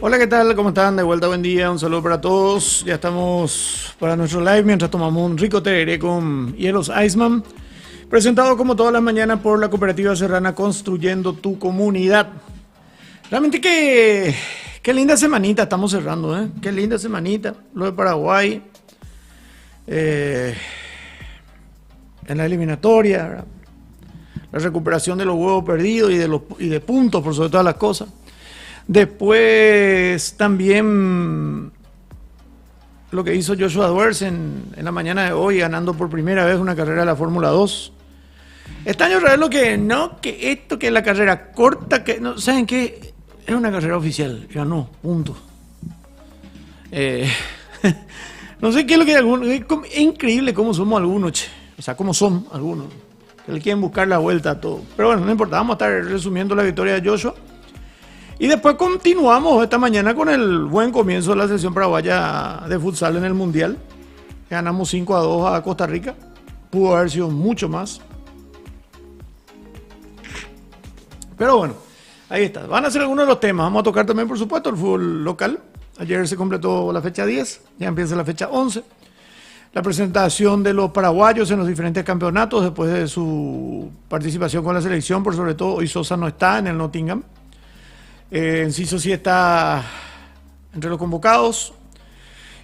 Hola, ¿qué tal? ¿Cómo están? De vuelta, buen día, un saludo para todos. Ya estamos para nuestro live mientras tomamos un rico tereré con hielos Iceman, presentado como todas las mañanas por la Cooperativa Serrana Construyendo tu Comunidad. Realmente qué linda semanita estamos cerrando, ¿eh? Qué linda semanita, lo de Paraguay, en la eliminatoria, ¿verdad? La recuperación de los huevos perdidos y de puntos por sobre todas las cosas. Después también lo que hizo Joshua Duers en la mañana de hoy, ganando por primera vez una carrera de la Fórmula 2. Este año lo que no, que esto, que la carrera corta, que no, ¿saben qué? Es una carrera oficial, ganó, punto. No sé qué es lo que algunos, es increíble cómo somos algunos, che. O sea, cómo son algunos, que le quieren buscar la vuelta a todo. Pero bueno, no importa, vamos a estar resumiendo la victoria de Joshua. Y después continuamos esta mañana con el buen comienzo de la selección paraguaya de futsal en el Mundial. Ganamos 5-2 a Costa Rica. Pudo haber sido mucho más. Pero bueno, ahí está. Van a ser algunos de los temas. Vamos a tocar también, por supuesto, el fútbol local. Ayer se completó la fecha 10, ya empieza la fecha 11. La presentación de los paraguayos en los diferentes campeonatos después de su participación con la selección. Por sobre todo, hoy Sosa no está en el Nottingham. Enciso sí está entre los convocados.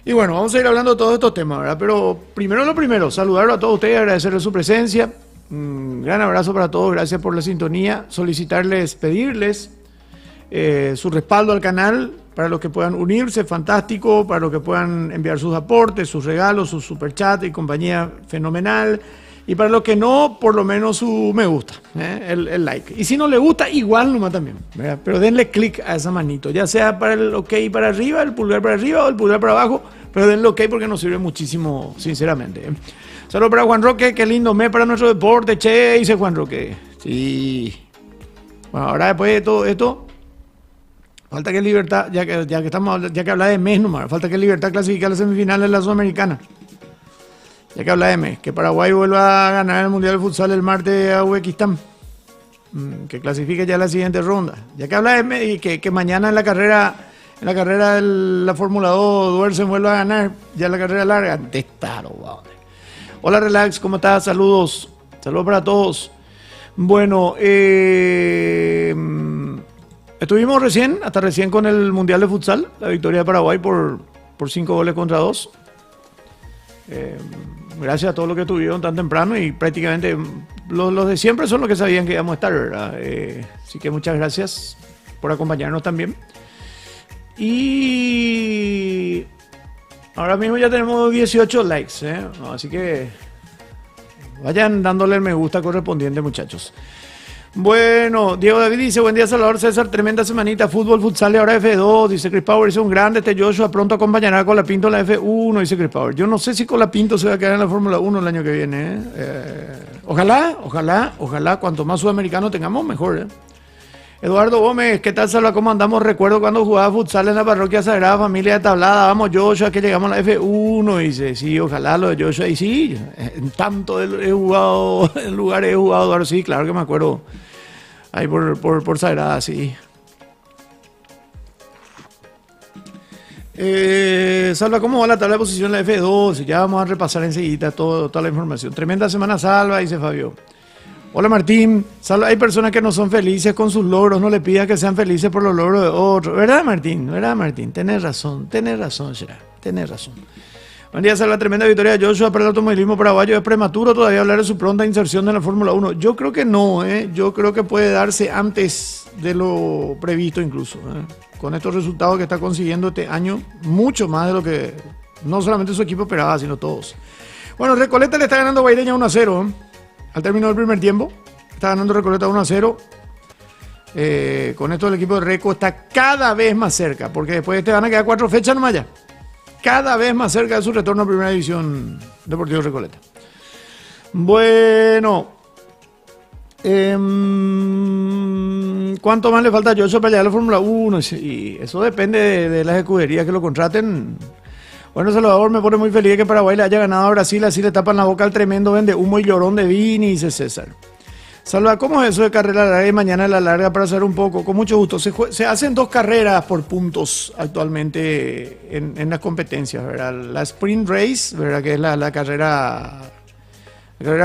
Y bueno, vamos a ir hablando de todos estos temas, ¿verdad? Pero primero lo primero, saludarlo a todos ustedes, agradecerles su presencia. Un gran abrazo para todos, gracias por la sintonía. Solicitarles, pedirles su respaldo al canal para los que puedan unirse, fantástico. Para los que puedan enviar sus aportes, sus regalos, sus superchats y compañía, fenomenal. Y para los que no, por lo menos su me gusta, el like. Y si no le gusta, igual nomás también, ¿verdad? Pero denle clic a esa manito, ya sea para el ok para arriba, el pulgar para arriba o el pulgar para abajo, pero denle ok porque nos sirve muchísimo, sinceramente. Saludos para Juan Roque, qué lindo mes para nuestro deporte, che, dice Juan Roque. Sí. Bueno, ahora después de todo esto, falta que Libertad, ya que habla de mes nomás, falta que Libertad clasifique a las semifinales de la Sudamericana. Ya que habla de mes, que Paraguay vuelva a ganar el Mundial de Futsal el martes a Uzbekistán, que clasifique ya la siguiente ronda. Ya que habla de mes y que mañana en la carrera de la Fórmula 2 Duersen vuelva a ganar ya la carrera larga. Detaro, wow. Hola Relax, ¿cómo estás? Saludos para todos. Bueno, estuvimos hasta recién con el Mundial de Futsal, la victoria de Paraguay por 5-2. Gracias a todos los que estuvieron tan temprano y prácticamente los de siempre son los que sabían que íbamos a estar, ¿verdad? Así que muchas gracias por acompañarnos también. Y ahora mismo ya tenemos 18 likes, ¿eh? Así que vayan dándole el me gusta correspondiente, muchachos. Bueno, Diego David dice, buen día Salvador César, tremenda semanita, fútbol, futsal y ahora F2, dice Chris Power, dice un grande, Joshua pronto acompañará a Colapinto en la F1, dice Chris Power. Yo no sé si Colapinto se va a quedar en la Fórmula 1 el año que viene, Ojalá, cuanto más sudamericanos tengamos, mejor, Eduardo Gómez, ¿qué tal Salva? ¿Cómo andamos? Recuerdo cuando jugaba futsal en la parroquia Sagrada Familia de Tablada, vamos Joshua, que llegamos a la F1, dice, sí, ojalá lo de Joshua, y sí, en tanto he jugado, en lugares he jugado, Eduardo, sí, claro que me acuerdo, ahí por Sagrada, sí. Salva, ¿cómo va la tabla de posición en la F2? Ya vamos a repasar enseguida toda la información. Tremenda semana, Salva, dice Fabio. Hola Martín, Salva, hay personas que no son felices con sus logros, no le pidas que sean felices por los logros de otros. ¿Verdad Martín? Tenés razón, Gerard, tenés razón. Buen día, Salva, tremenda victoria de Joshua para el automovilismo paraguayo. ¿Es prematuro todavía hablar de su pronta inserción en la Fórmula 1? Yo creo que no, yo creo que puede darse antes de lo previsto incluso, con estos resultados que está consiguiendo este año, mucho más de lo que no solamente su equipo esperaba, sino todos. Bueno, Recoleta le está ganando a Guaireña 1-0, al término del primer tiempo, está ganando Recoleta 1-0. Con esto el equipo de Reco está cada vez más cerca, porque después van a quedar 4 fechas nomás ya. Cada vez más cerca de su retorno a Primera División Deportivo Recoleta. Bueno, ¿cuánto más le falta a Joshua para llegar a la Fórmula 1? Y eso depende de las escuderías que lo contraten. Bueno, Salvador, me pone muy feliz que Paraguay le haya ganado a Brasil, así le tapan la boca al tremendo vende humo y llorón de Vini, dice César. Salva, ¿cómo es eso de carrera larga y mañana la larga para hacer un poco? Con mucho gusto. Se hacen 2 carreras por puntos actualmente en las competencias, ¿verdad? La sprint race, ¿verdad? Que es la carrera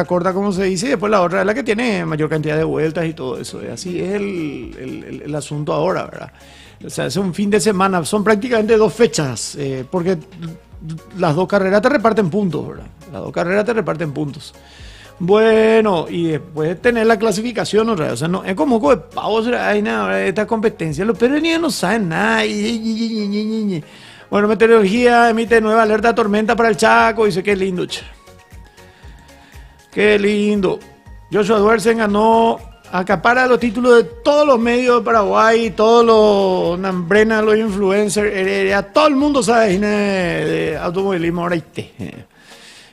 corta, como se dice, y después la otra es la que tiene mayor cantidad de vueltas y todo eso. Así es el asunto ahora, ¿verdad? O sea, es un fin de semana, son prácticamente 2 fechas, porque las 2 carreras te reparten puntos, ¿verdad? Las 2 carreras te reparten puntos. Bueno, y después tener la clasificación otra vez. O sea, no, es como de pavos, hay nada, esta competencia. Los peruanos no saben nada. Bueno, meteorología emite nueva alerta de tormenta para el Chaco. Dice, qué lindo, che. Qué lindo. Joshua Duersen ganó, acapara los títulos de todos los medios de Paraguay, todos los Nambrena, los influencers, todo el mundo sabe de automovilismo ahora.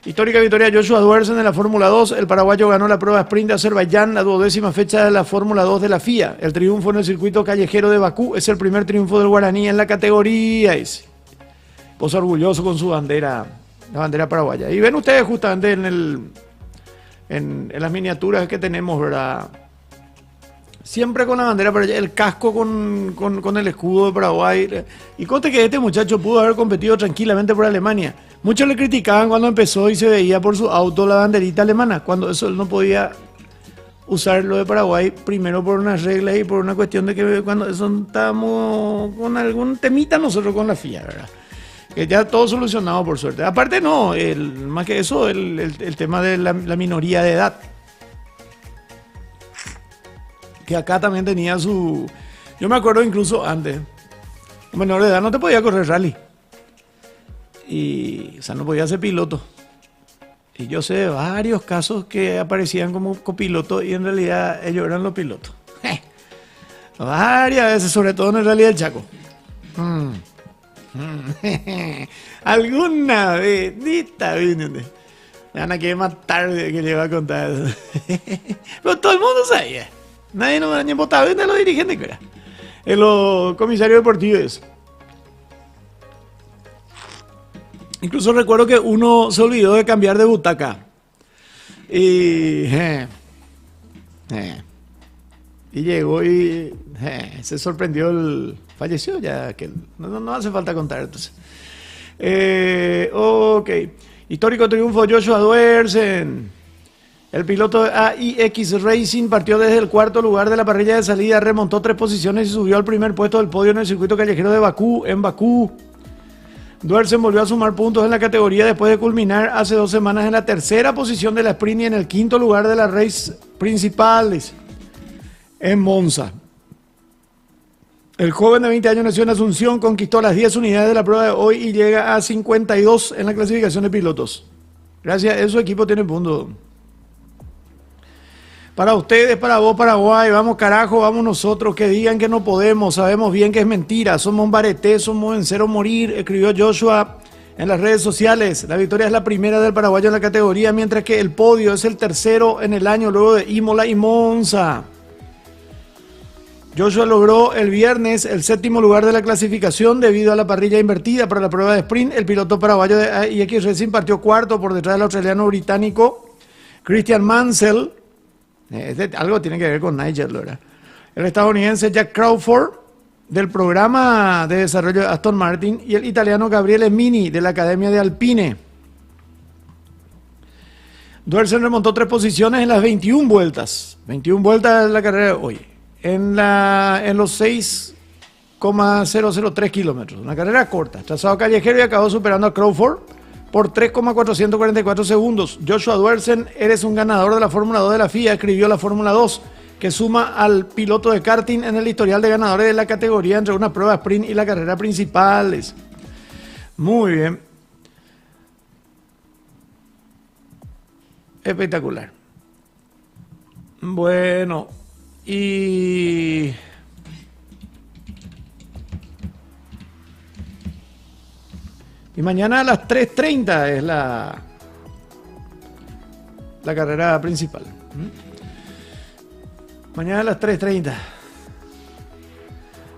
Histórica victoria de Joshua Duersen en la Fórmula 2. El paraguayo ganó la prueba sprint de Azerbaiyán, la 12ª fecha de la Fórmula 2 de la FIA. El triunfo en el circuito callejero de Bakú es el primer triunfo del guaraní en la categoría. Posa orgulloso con su bandera, la bandera paraguaya. Y ven ustedes justamente en las miniaturas que tenemos, ¿verdad? Siempre con la bandera paraguaya, el casco con el escudo de Paraguay. Y conste que este muchacho pudo haber competido tranquilamente por Alemania. Muchos le criticaban cuando empezó y se veía por su auto la banderita alemana, cuando eso él no podía usar lo de Paraguay, primero por unas reglas y por una cuestión de que cuando eso estábamos con algún temita nosotros con la FIA, ¿verdad? Que ya todo solucionado por suerte. Aparte no, más que eso, el tema de la minoría de edad. Que acá también tenía su... Yo me acuerdo incluso antes, un menor de edad no te podía correr rally. Y, o sea, no podía ser piloto. Y yo sé de varios casos que aparecían como copilotos y en realidad ellos eran los pilotos. Varias veces, sobre todo en el Rally del Chaco. Alguna vez, me van a querer matar de que le iba a contar eso. Pero todo el mundo sabía. Nadie nos ha votado de los dirigentes que era. Los comisarios deportivos. Incluso recuerdo que uno se olvidó de cambiar de butaca. Y llegó y se sorprendió falleció ya, que no hace falta contar entonces. Ok. Histórico triunfo Joshua Duersen. El piloto de AIX Racing partió desde el 4º lugar de la parrilla de salida, remontó 3 posiciones y subió al primer puesto del podio en el circuito callejero de Bakú, en Bakú. Duersen volvió a sumar puntos en la categoría después de culminar hace 2 semanas en la 3ª posición de la sprint y en el 5º lugar de las race principales en Monza. El joven de 20 años nació en Asunción, conquistó las 10 unidades de la prueba de hoy y llega a 52 en la clasificación de pilotos. Gracias a eso su equipo tiene puntos. Para ustedes, para vos, Paraguay, vamos carajo, vamos nosotros, que digan que no podemos, sabemos bien que es mentira, somos un bareté, somos vencer o morir, escribió Joshua en las redes sociales. La victoria es la primera del paraguayo en la categoría, mientras que el podio es el 3º en el año, luego de Imola y Monza. Joshua logró el viernes el 7º lugar de la clasificación debido a la parrilla invertida para la prueba de sprint. El piloto paraguayo de AIX Racing partió 4º por detrás del australiano británico Christian Mansell. Algo tiene que ver con Nigel, ¿verdad? El estadounidense Jack Crawford del programa de desarrollo de Aston Martin y el italiano Gabriele Mini de la Academia de Alpine. Duersen remontó 3 posiciones en las 21 vueltas. 21 vueltas de la carrera de hoy. En los 6,003 kilómetros. Una carrera corta. Trazado callejero y acabó superando a Crawford por 3,444 segundos. Joshua Duersen, eres un ganador de la Fórmula 2 de la FIA, escribió la Fórmula 2, que suma al piloto de karting en el historial de ganadores de la categoría entre una prueba sprint y la carrera principal. Muy bien. Espectacular. Bueno, y mañana a las 3:30 es la carrera principal. Mañana a las 3:30.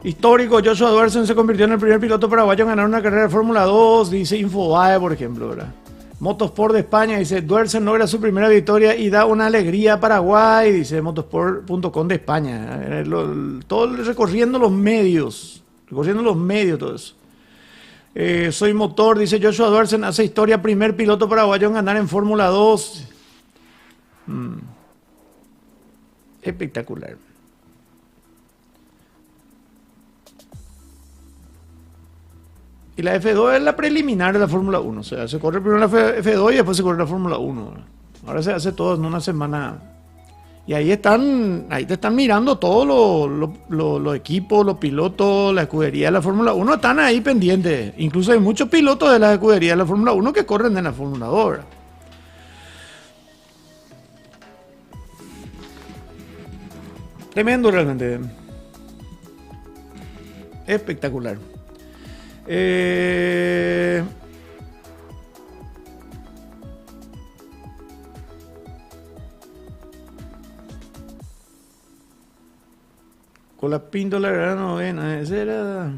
Histórico, Joshua Duersen se convirtió en el primer piloto paraguayo en ganar una carrera de Fórmula 2, dice Infobae, por ejemplo, ¿verdad? Motosport de España dice, Duersen logra su primera victoria y da una alegría a Paraguay, dice motosport.com de España. Todo recorriendo los medios, todo eso. Soy motor, dice Joshua Duersen, hace historia, primer piloto paraguayo en ganar en Fórmula 2. Espectacular. Y la F2 es la preliminar de la Fórmula 1. O sea, se corre primero la F2 y después se corre la Fórmula 1. Ahora se hace todo en una semana. Y ahí te están mirando todos los equipos, los pilotos, la escudería de la Fórmula 1 están ahí pendientes. Incluso hay muchos pilotos de la escudería de la Fórmula 1 que corren en la Fórmula 2. ¿Verdad? Tremendo realmente. Espectacular. Con la píndola era novena, ese era.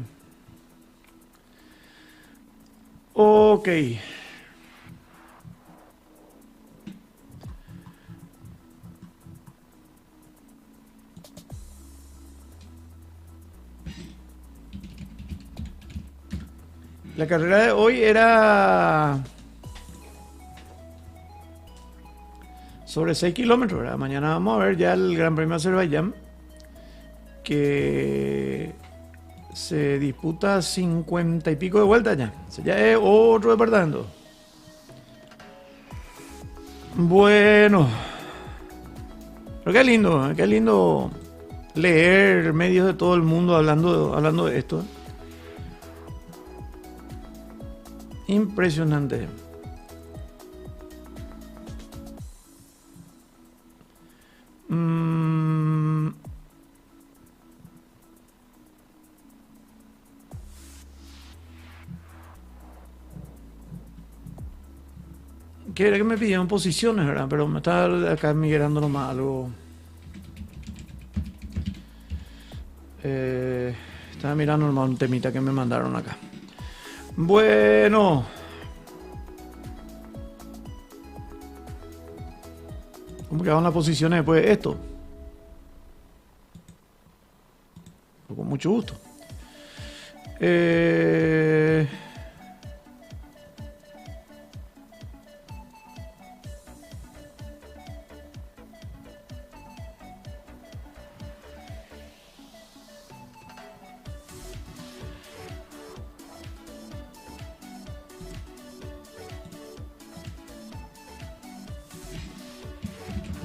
Ok. La carrera de hoy era sobre 6 kilómetros, ¿verdad? Mañana vamos a ver ya el Gran Premio de Azerbaiyán, que se disputa 50 y pico de vueltas ya. O sea, ya es otro departamento. Bueno, pero qué lindo leer medios de todo el mundo hablando de esto. Impresionante. Que era que me pidieron posiciones, ¿verdad? Pero me está acá migrando nomás algo. Estaba mirando nomás un temita que me mandaron acá. Bueno. ¿Cómo quedaron las posiciones después de esto? Con mucho gusto.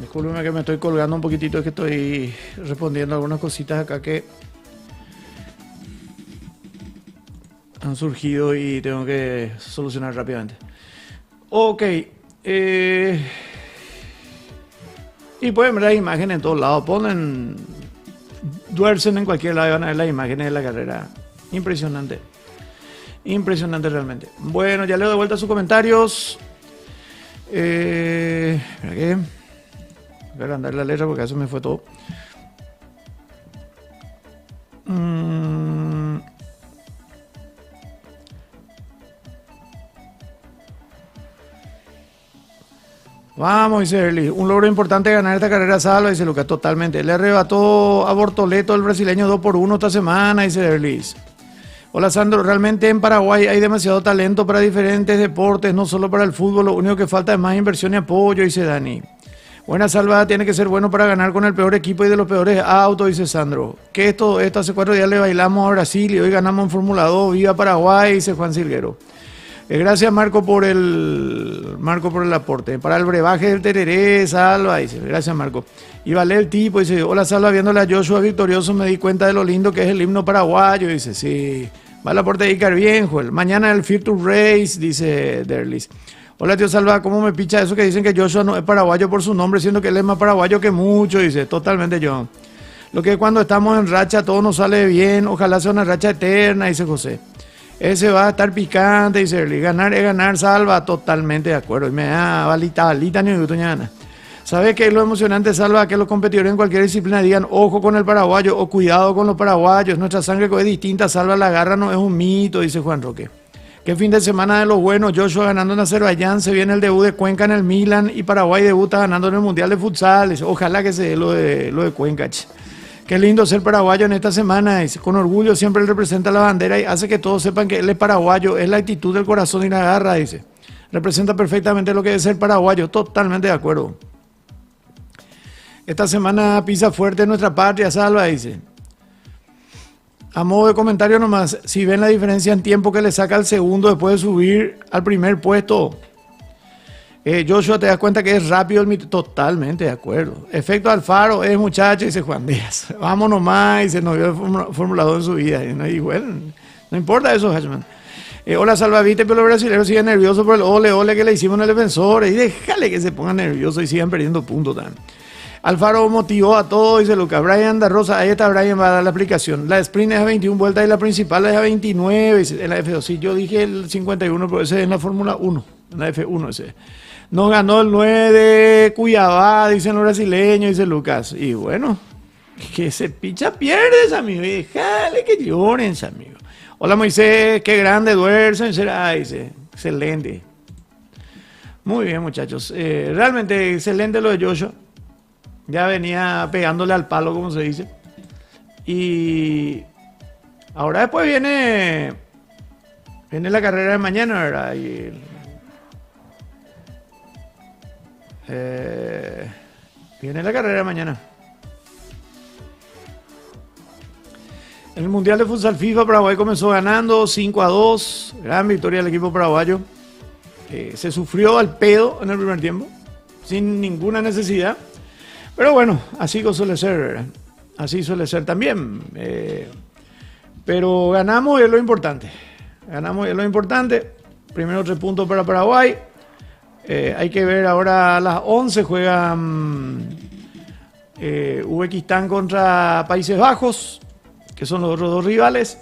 Discúlpeme que me estoy colgando un poquitito, es que estoy respondiendo algunas cositas acá que han surgido y tengo que solucionar rápidamente. Ok. Y pueden ver las imágenes en todos lados. Ponen Duersen en cualquier lado y van a ver las imágenes de la carrera. Impresionante. Impresionante realmente. Bueno, ya leo de vuelta sus comentarios. ¿Para qué? Voy a agrandar la letra porque eso me fue todo. Vamos, dice Erly. Un logro importante ganar esta carrera salva, dice Lucas, totalmente. Le arrebató a Bortoleto el brasileño 2-1 esta semana, dice Erly. Hola Sandro, realmente en Paraguay hay demasiado talento para diferentes deportes, no solo para el fútbol, lo único que falta es más inversión y apoyo, dice Dani. Buena salvada, tiene que ser bueno para ganar con el peor equipo y de los peores autos, dice Sandro. Que esto hace 4 días le bailamos a Brasil y hoy ganamos en Fórmula 2, viva Paraguay, dice Juan Silguero. Gracias Marco por el aporte. Para el brebaje del tereré, Salva, dice. Gracias Marco. Y vale el tipo, dice, hola Salva, viéndole a Joshua victorioso me di cuenta de lo lindo que es el himno paraguayo, dice, sí. Va el aporte de Icar bien, Joel. Mañana el Fear to Race, dice Derlis. Hola tío Salva, ¿cómo me picha eso que dicen que Joshua no es paraguayo por su nombre, siendo que él es más paraguayo que mucho? Dice, totalmente yo. Lo que cuando estamos en racha todo nos sale bien, ojalá sea una racha eterna, dice José. Ese va a estar picante, dice Erly. Ganar es ganar, Salva, totalmente de acuerdo. Y me da balita, ni gutoñana. ¿Sabes qué es lo emocionante, Salva? Que los competidores en cualquier disciplina digan, ojo con el paraguayo o cuidado con los paraguayos. Nuestra sangre es distinta, Salva, la garra no es un mito, dice Juan Roque. Qué fin de semana de los buenos. Joshua ganando en Azerbaiyán. Se viene el debut de Cuenca en el Milan. Y Paraguay debuta ganando en el Mundial de Futsal. Ojalá que se dé lo de Cuenca. Qué lindo ser paraguayo en esta semana. Con orgullo siempre él representa la bandera y hace que todos sepan que él es paraguayo. Es la actitud del corazón y la garra, dice. Representa perfectamente lo que es ser paraguayo. Totalmente de acuerdo. Esta semana pisa fuerte nuestra patria, Salva, dice. A modo de comentario nomás, si ven la diferencia en tiempo que le saca al segundo después de subir al primer puesto, Joshua, te das cuenta que es rápido totalmente de acuerdo. Efecto Alfaro es muchacho, dice Juan Díaz. Vamos nomás, dice, no vio el Fórmula 2 en su vida. Y bueno, no importa eso, Hachman. Hola, Salvavite, pero los brasileños siguen nerviosos por el ole que le hicimos en el defensor. Y déjale que se pongan nerviosos y sigan perdiendo puntos también. Alfaro motivó a todos, dice Lucas. Brian da Rosa, ahí está Brian, va a dar la aplicación. La sprint es a 21 vueltas y la principal es a 29, dice, en la F2. Sí, yo dije el 51, pero ese es en la Fórmula 1, en la F1 ese. No ganó el 9 de Cuiabá, dicen los brasileños, dice Lucas. Y bueno, que se picha pierdes, amigo. Y déjale que lloren, amigo. Hola, Moisés, qué grande duerce, será, dice. Excelente. Muy bien, muchachos. Realmente excelente lo de Joshua. Ya venía pegándole al palo, como se dice. Y ahora después viene la carrera de mañana, ¿verdad? Viene la carrera de mañana. En el Mundial de Futsal FIFA, Paraguay comenzó ganando 5-2. Gran victoria del equipo paraguayo. Se sufrió al pedo en el primer tiempo, sin ninguna necesidad. Pero bueno, así suele ser, ¿verdad? Así suele ser también. Pero ganamos y es lo importante. Ganamos y es lo importante. Primero 3 puntos para Paraguay. Hay que ver ahora a las 11 juegan Uzbekistán contra Países Bajos, que son los otros dos rivales.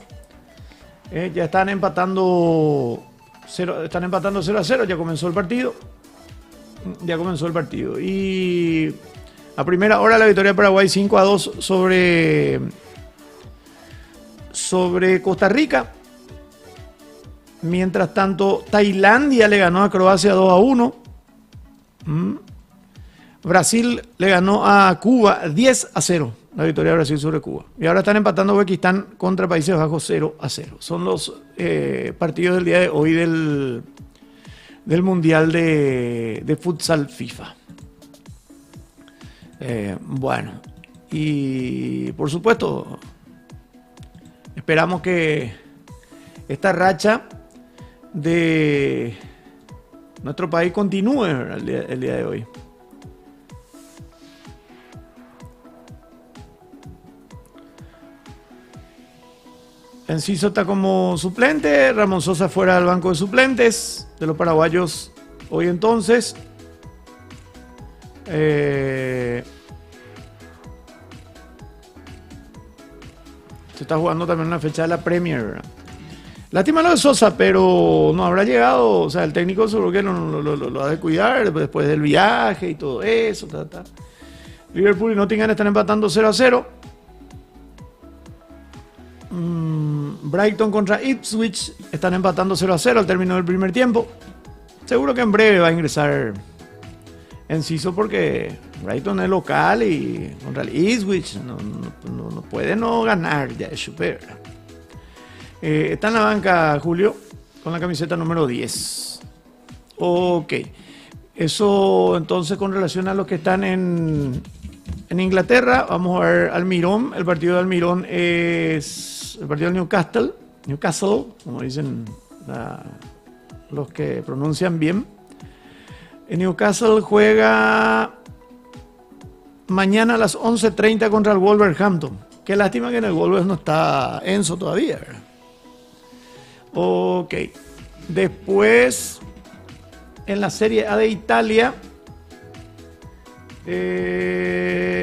Ya están empatando 0-0, ya comenzó el partido. Y a primera hora la victoria de Paraguay 5-2 sobre Costa Rica. Mientras tanto, Tailandia le ganó a Croacia 2-1. Brasil le ganó a Cuba 10-0. La victoria de Brasil sobre Cuba. Y ahora están empatando Uzbekistán contra Países Bajos 0-0. Son los partidos del día de hoy del Mundial de Futsal FIFA. Bueno, y por supuesto, esperamos que esta racha de nuestro país continúe el día de hoy. Enciso está como suplente, Ramón Sosa fuera del banco de suplentes de los paraguayos hoy entonces. Se está jugando también una fecha de la Premier, ¿verdad? Lástima lo de Sosa, pero no habrá llegado. O sea, el técnico seguro que lo ha de cuidar después del viaje y todo eso. Liverpool y Nottingham están empatando 0-0. Brighton contra Ipswich están empatando 0-0 al término del primer tiempo. Seguro que en breve va a ingresar Enciso porque Brighton es local y contra el Ipswich no puede no ganar ya es super. Está en la banca Julio con la camiseta número 10. Ok. Eso entonces con relación a los que están en Inglaterra. Vamos a ver Almirón. El partido de Almirón es el partido del Newcastle, como dicen los que pronuncian bien. El Newcastle juega mañana a las 11:30 contra el Wolverhampton. Qué lástima que en el Wolves no está Enzo todavía, ¿verdad? Ok. Después, en la Serie A de Italia,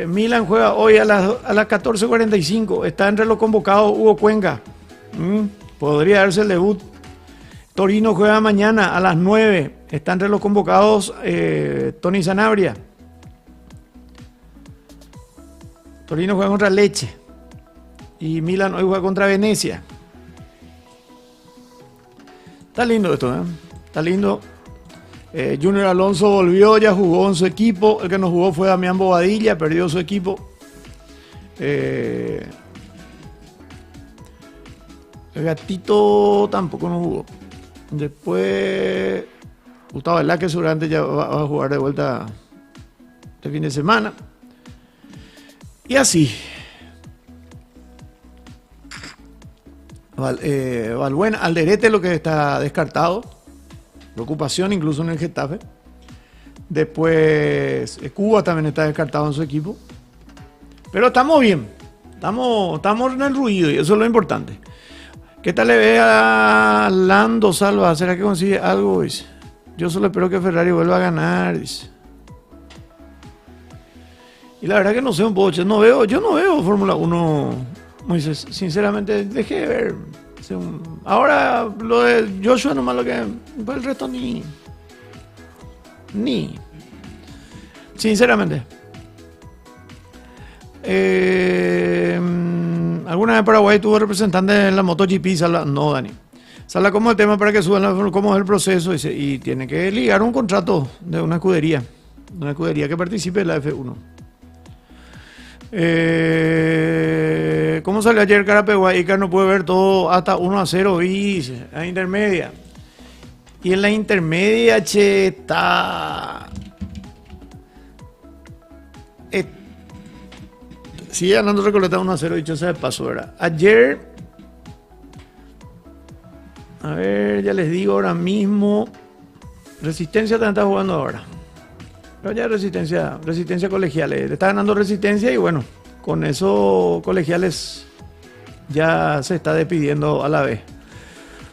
Milan juega hoy a las 14:45. Está entre los convocados Hugo Cuenca. Podría darse el debut. Torino juega mañana a las 9. Está entre los convocados Tony Sanabria. Torino juega contra Lecce. Y Milan hoy juega contra Venecia. Está lindo esto, ¿eh? Está lindo. Junior Alonso volvió, ya jugó en su equipo. El que no jugó fue Damián Bobadilla, perdió su equipo. El Gatito tampoco no jugó. Después, Gustavo Velázquez seguramente ya va a jugar de vuelta este fin de semana. Y así. Valbuena, Alderete lo que está descartado. Preocupación incluso en el Getafe. Después, Cuba también está descartado en su equipo. Pero estamos bien. Estamos en el ruido y eso es lo importante. ¿Qué tal le ve a Lando Salva? ¿Será que consigue algo? Dice. Yo solo espero que Ferrari vuelva a ganar, dice. Y la verdad que no sé un poco. Yo no veo Fórmula 1, Moisés. Sinceramente, dejé de ver. Ahora lo de Joshua nomás lo que... Pues el resto ni... Sinceramente. ¿Alguna vez Paraguay tuvo representante en la MotoGP? No, Dani. Sala como el tema para que suban cómo es el proceso y tiene que ligar un contrato de una escudería que participe en la F1. ¿Cómo salió ayer Carapeguá? Icar no puede ver todo hasta 1-0 dice, a intermedia. Y en la intermedia, che, está... Sigue ganando Recoleta 1-0, dicho sea de paso, ¿verdad? Ayer, a ver, ya les digo ahora mismo, Resistencia también está jugando ahora. Pero ya Resistencia Colegiales, le está ganando Resistencia y bueno, con eso Colegiales ya se está despidiendo a la vez.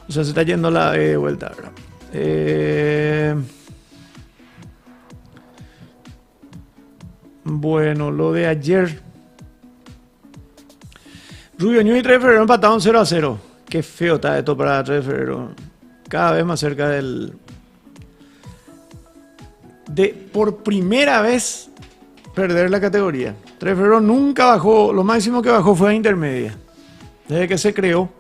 O sea, se está yendo a la vez de vuelta, ¿verdad? Bueno, lo de ayer. Rubio Ñu y 3 de febrero empataron 0-0. Qué feo está esto para 3 de febrero. Cada vez más cerca del... de por primera vez perder la categoría. 3 de febrero nunca bajó. Lo máximo que bajó fue a intermedia. Desde que se creó.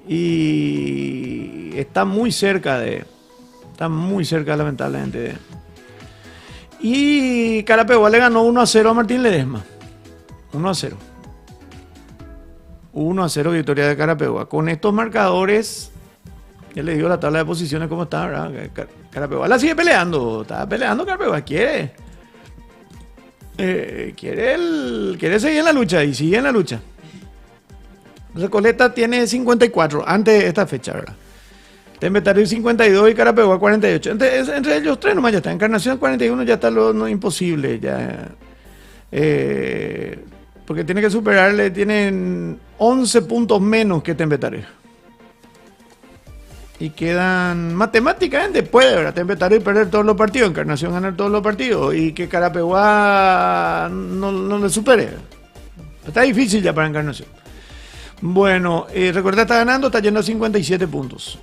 Y está muy cerca lamentablemente. Y Carapeguá le ganó 1-0 a Martín Ledesma. 1-0. 1-0 victoria de Carapeguá. Con estos marcadores, ya le digo la tabla de posiciones cómo está, ¿verdad? Carapeguá la sigue peleando. Está peleando Carapeguá. Quiere seguir en la lucha y sigue en la lucha. Recoleta tiene 54 antes de esta fecha, ¿verdad? Tembetario 52 y Carapeguá 48. Entre ellos tres nomás ya está. Encarnación 41 ya está lo imposible. Ya. Porque tiene que superarle, tienen 11 puntos menos que Tembetario. Y quedan matemáticamente, puede, ¿verdad? Tembetario perder todos los partidos, Encarnación ganar todos los partidos y que Carapeguá no le supere. Está difícil ya para Encarnación. Bueno, recuerda, está ganando, está yendo a 57 puntos.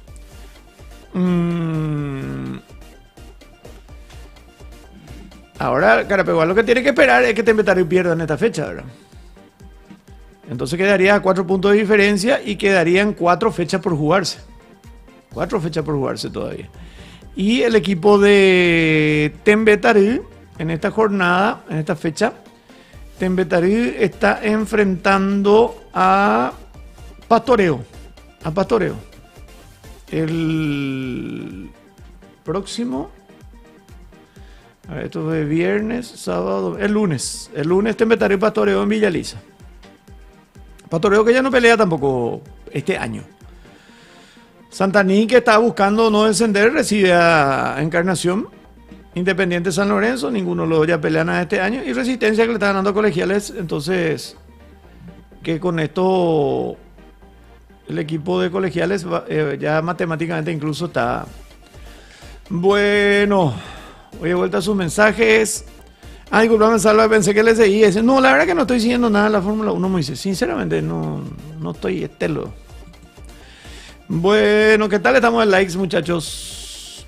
Ahora Carapeguá lo que tiene que esperar es que Tembetario pierda en esta fecha, ¿verdad? Entonces quedaría a 4 puntos de diferencia y quedarían 4 fechas por jugarse. 4 fechas por jugarse todavía. Y el equipo de Tembetario en esta jornada, en esta fecha, Tembetario está enfrentando a Pastoreo. El próximo, a ver, esto es viernes, sábado, el lunes Tembetario y Pastoreo en Villaliza. Pastoreo que ya no pelea tampoco este año. Santaní, que está buscando no descender, recibe a Encarnación. Independiente San Lorenzo, ninguno de los dos ya pelean nada este año. Y Resistencia, que le está ganando a Colegiales. Entonces, que con esto el equipo de Colegiales ya matemáticamente incluso está... Bueno, voy de vuelta a sus mensajes. Disculpame, Salva, pensé que le seguía. No, la verdad que no estoy siguiendo nada de la Fórmula 1, Moisés. Sinceramente, no estoy estelo. Bueno, ¿qué tal? Estamos en likes, muchachos.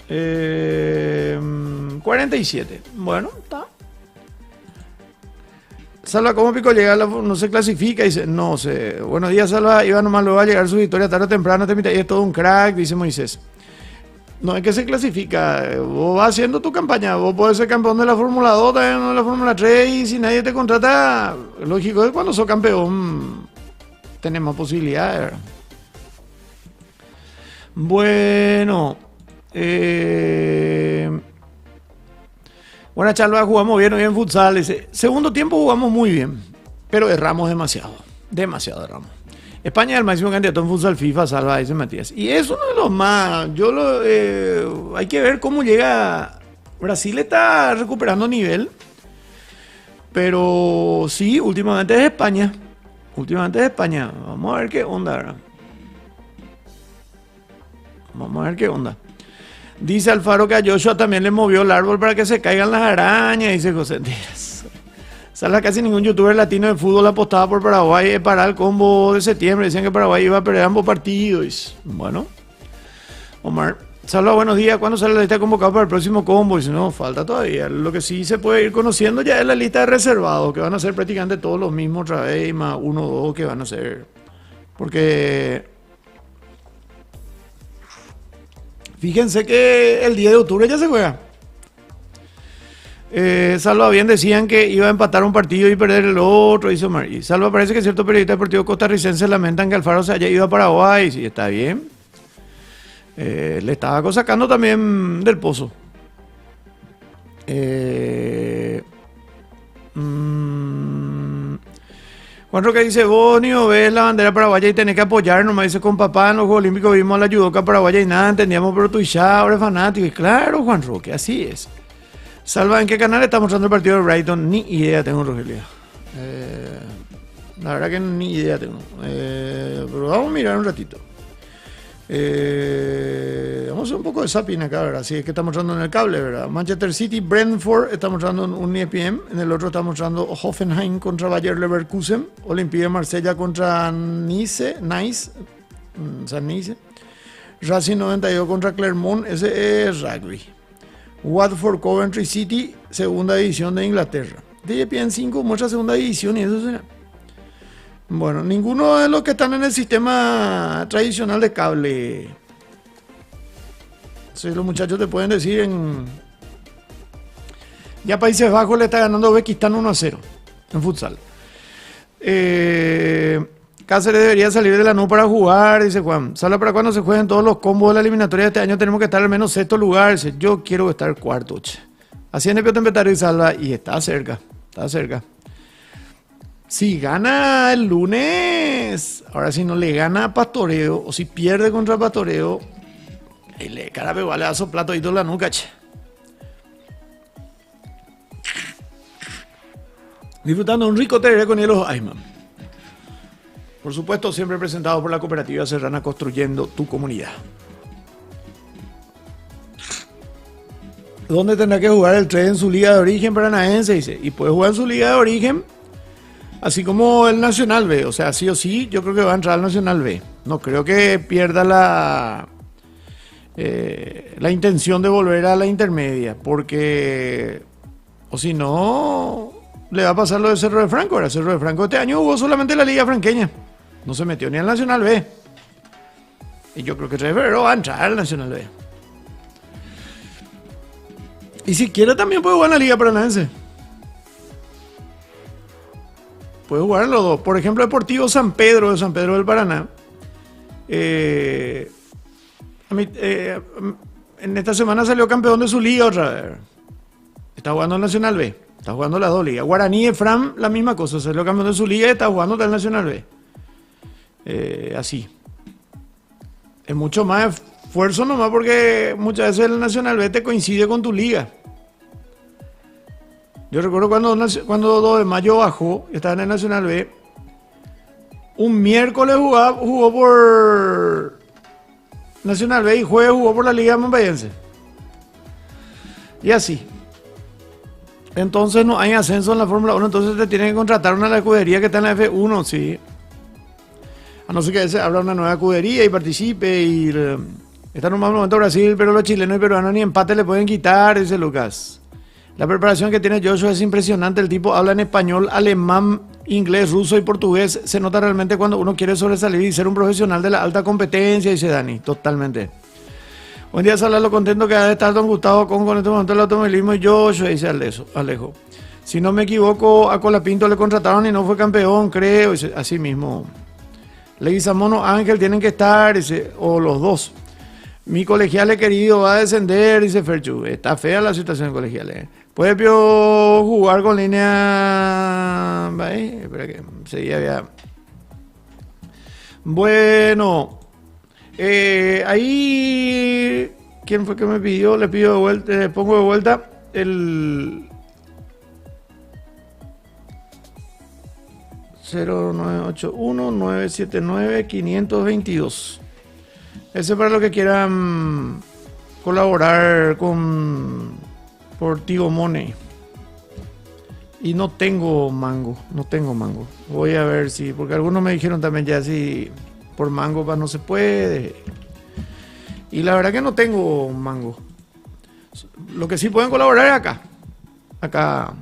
47. Bueno, está. Salva, ¿cómo Pico llega? No se clasifica. Dice, no sé. Buenos días, Salva. Iba nomás luego a llegar su victoria tarde o temprano. Y es todo un crack, dice Moisés. No es que se clasifica. Vos vas haciendo tu campaña. Vos podés ser campeón de la Fórmula 2, también de la Fórmula 3. Y si nadie te contrata, lógico es que cuando sos campeón tenés más posibilidades, ¿verdad? Bueno. Buena charla, jugamos bien hoy en futsal. Dice, segundo tiempo jugamos muy bien, pero erramos demasiado. Demasiado erramos. España es el máximo candidato en futsal FIFA, Salva, dice Matías. Y es uno de los más. Hay que ver cómo llega. Brasil está recuperando nivel. Pero sí, últimamente es España. Últimamente es España. Vamos a ver qué onda, ¿verdad? Vamos a ver qué onda. Dice Alfaro que a Joshua también le movió el árbol para que se caigan las arañas, dice José Díaz. Salva, casi ningún youtuber latino de fútbol apostaba por Paraguay para el combo de septiembre. Decían que Paraguay iba a perder ambos partidos. Bueno, Omar. Salva, buenos días. ¿Cuándo sale la lista convocada para el próximo combo? Dice, no, falta todavía. Lo que sí se puede ir conociendo ya es la lista de reservados, que van a ser prácticamente todos los mismos otra vez, más uno o dos que van a ser. Porque fíjense que el 10 de octubre ya se juega. Salva, bien decían que iba a empatar un partido y perder el otro, dice Omar. Y Salva, parece que ciertos periodistas deportivos costarricenses lamentan que Alfaro se haya ido a Paraguay. Sí, está bien. Le estaba sacando también del pozo. Juan Roque dice, vos ni ves la bandera paraguaya y tenés que apoyar, nomás dice, con papá en los Juegos Olímpicos vimos la judoka paraguaya y nada, entendíamos, pero tu hija ahora es fanático. Y claro, Juan Roque, así es. Salva, ¿en qué canal está mostrando el partido de Brighton? Ni idea tengo, Rogelio. La verdad que ni idea tengo. Pero vamos a mirar un ratito. Vamos a hacer un poco de zapping acá, ¿verdad? Sí, es que está mostrando en el cable, ¿verdad? Manchester City, Brentford está mostrando en un ESPN. En el otro está mostrando Hoffenheim contra Bayer Leverkusen. Olympique de Marsella contra Nice. San Nice. Racing 92 contra Clermont. Ese es rugby. Watford, Coventry City, segunda división de Inglaterra. De ESPN 5 muestra segunda división y eso será. Bueno, ninguno de los que están en el sistema tradicional de cable. Sí, los muchachos te pueden decir en... Ya Países Bajos le está ganando a Uzbekistán 1-0 en futsal. Cáceres debería salir de la NU para jugar, dice Juan. Sala, para cuando se jueguen todos los combos de la eliminatoria de este año tenemos que estar al menos sexto lugar. Dice, yo quiero estar cuarto. Así en el Tempetario y Salva, y está cerca, está cerca. Si gana el lunes, ahora si no le gana a Pastoreo, o si pierde contra Pastoreo, le cara igual le da su plato y todo la nuca, che. Disfrutando un rico tereré con hielos Ayman. Por supuesto, siempre presentado por la Cooperativa Serrana, construyendo tu comunidad. ¿Dónde tendrá que jugar el 3 en su liga de origen paranaense? Dice, y puede jugar en su liga de origen, así como el Nacional B. O sea, sí o sí, yo creo que va a entrar al Nacional B. No creo que pierda la intención de volver a la intermedia, porque, o si no, le va a pasar lo de Cerro de Franco. Ahora, Cerro de Franco este año jugó solamente la liga franqueña. No se metió ni al Nacional B. Y yo creo que Trevero va a entrar al Nacional B. Y si quiere también puede jugar en la Liga Paranaense. Puede jugar en los dos. Por ejemplo, Deportivo San Pedro de San Pedro del Paraná. En esta semana salió campeón de su liga otra vez. Está jugando el Nacional B. Está jugando las dos ligas. Guaraní y Fram, la misma cosa. Salió campeón de su liga y está jugando el Nacional B. Así. Es mucho más esfuerzo nomás porque muchas veces el Nacional B te coincide con tu liga. Yo recuerdo cuando 2 de mayo bajó, estaba en el Nacional B, un miércoles jugó por Nacional B y jueves jugó por la Liga Mombayense. Y así. Entonces no hay ascenso en la Fórmula 1, entonces te tienen que contratar una escudería que está en la F1, sí. A no ser que se abra una nueva escudería y participe y... Está en un mal momento Brasil, pero los chilenos y peruanos ni empate le pueden quitar, dice Lucas. La preparación que tiene Joshua es impresionante. El tipo habla en español, alemán, inglés, ruso y portugués. Se nota realmente cuando uno quiere sobresalir y ser un profesional de la alta competencia, dice Dani. Totalmente. Buen día, Salah, lo contento que ha de estar don Gustavo con este momento del automovilismo y Joshua, dice Alejo. Si no me equivoco, a Colapinto le contrataron y no fue campeón, creo. Dice, así mismo. Leguizamono, Ángel, tienen que estar, dice, o los dos. Mi colegial querido va a descender, dice Ferchu. Está fea la situación en colegiales. ¿Puede Pio jugar con línea? Espera que seguía ya. Bueno, ahí, ¿quién fue que me pidió? Le pido de vuelta, pongo de vuelta el 0981-979-522. Ese para los que quieran colaborar con por Tigo Money. Y no tengo mango. Voy a ver si, porque algunos me dijeron también ya si por mango no se puede. Y la verdad que no tengo mango. Lo que sí pueden colaborar es acá. Acá.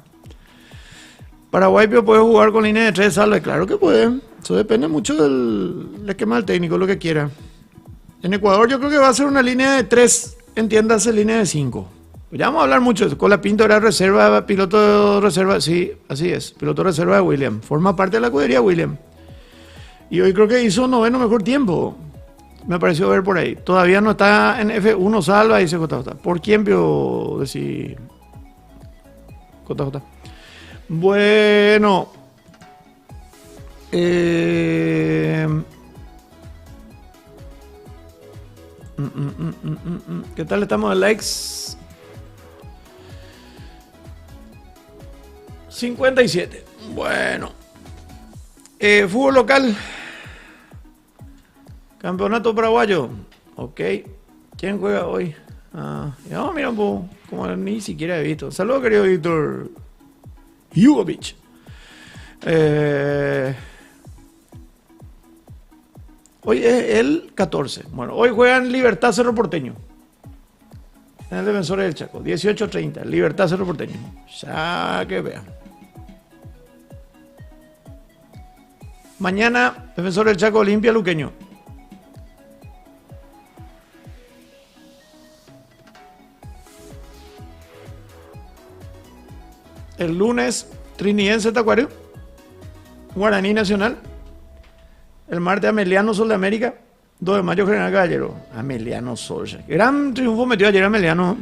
Paraguay puede jugar con línea de 3 salve. Claro que puede. Eso depende mucho del esquema del técnico, lo que quiera. En Ecuador yo creo que va a ser una línea de 3, entiéndase, línea de 5. Ya vamos a hablar mucho de eso. Colapinto era reserva, piloto de reserva, sí, así es, piloto de reserva de William. Forma parte de la escudería William. Y hoy creo que hizo noveno mejor tiempo. Me pareció ver por ahí. Todavía no está en F1 salva, dice JJ. ¿Por quién vio decir JJ? Bueno. ¿Qué tal estamos de likes? 57. Bueno. Fútbol local. Campeonato paraguayo. Ok. ¿Quién juega hoy? No, mira un poco. Como ni siquiera he visto. Saludos, querido Víctor Jugovic. Hoy es el 14. Bueno, hoy juegan Libertad Cerro Porteño. En el Defensores del Chaco. 18:30. Libertad Cerro Porteño. Ya que vean. Mañana, Defensores del Chaco, Olimpia Luqueño. El lunes, Trinidense Tacuarembó. Guaraní Nacional. El martes, Ameliano Sol de América. 2 de mayo, General Caballero. Ameliano Sol. Gran triunfo metió ayer Ameliano.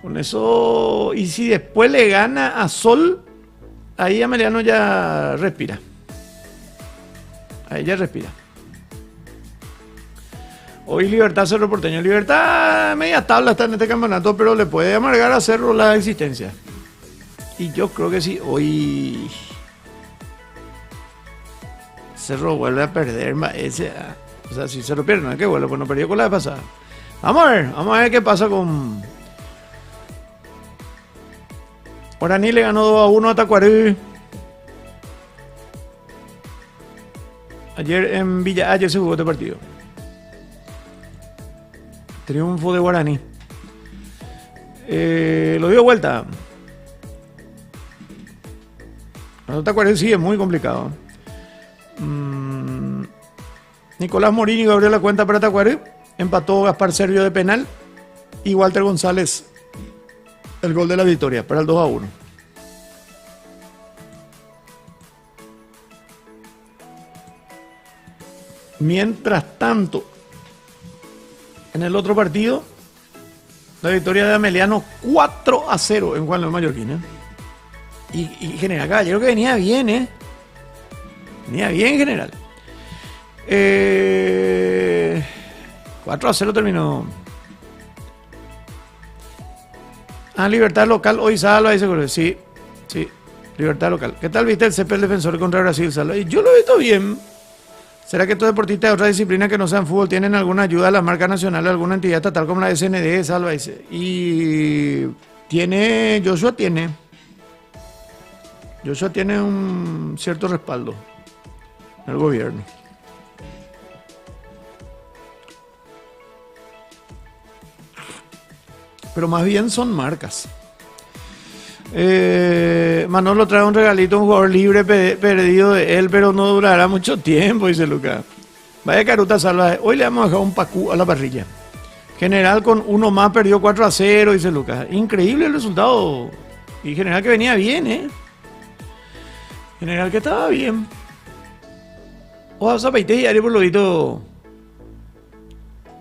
Con eso, y si después le gana a Sol, ahí Ameliano ya respira. Ahí ya respira. Hoy Libertad Cerro Porteño. Libertad media tabla está en este campeonato, pero le puede amargar a Cerro la existencia. Y yo creo que sí, hoy Cerro vuelve a perder. O sea, si Cerro pierde, no es que vuelve, pues no perdió con la vez pasada. Vamos a ver qué pasa con... Guaraní le ganó 2-1 a Tacuarembó. Ayer en Villa Ayer se jugó este partido. Triunfo de Guaraní. Lo dio vuelta. Tacuarembó sí es muy complicado. Nicolás Morini abrió la cuenta para Tacuarembó. Empató Gaspar Servio de penal. Y Walter González el gol de la victoria para el 2-1. Mientras tanto, en el otro partido, la victoria de Ameliano 4-0 en Juan León Mallorquín. Y General Caballero que venía bien, venía bien, General. 4-0 terminó. Libertad Local hoy salva, dice Jorge. Sí, Libertad Local. ¿Qué tal viste el CP el Defensor contra Brasil? Salva. Y yo lo he visto bien. ¿Será que estos deportistas de otra disciplina que no sean fútbol tienen alguna ayuda a la marca nacional de alguna entidad estatal como la SND? Salva, dice. Y Joshua tiene un cierto respaldo en el gobierno. Pero más bien son marcas. Manolo trae un regalito, un jugador libre perdido de él, pero no durará mucho tiempo, dice Lucas. Vaya caruta salvaje. Hoy le vamos a dejar un pacú a la parrilla. General con uno más perdió 4-0, dice Lucas. Increíble el resultado. Y General que venía bien, ¿eh? General que estaba bien. Ojalá Zapaité y Ari por lo visto.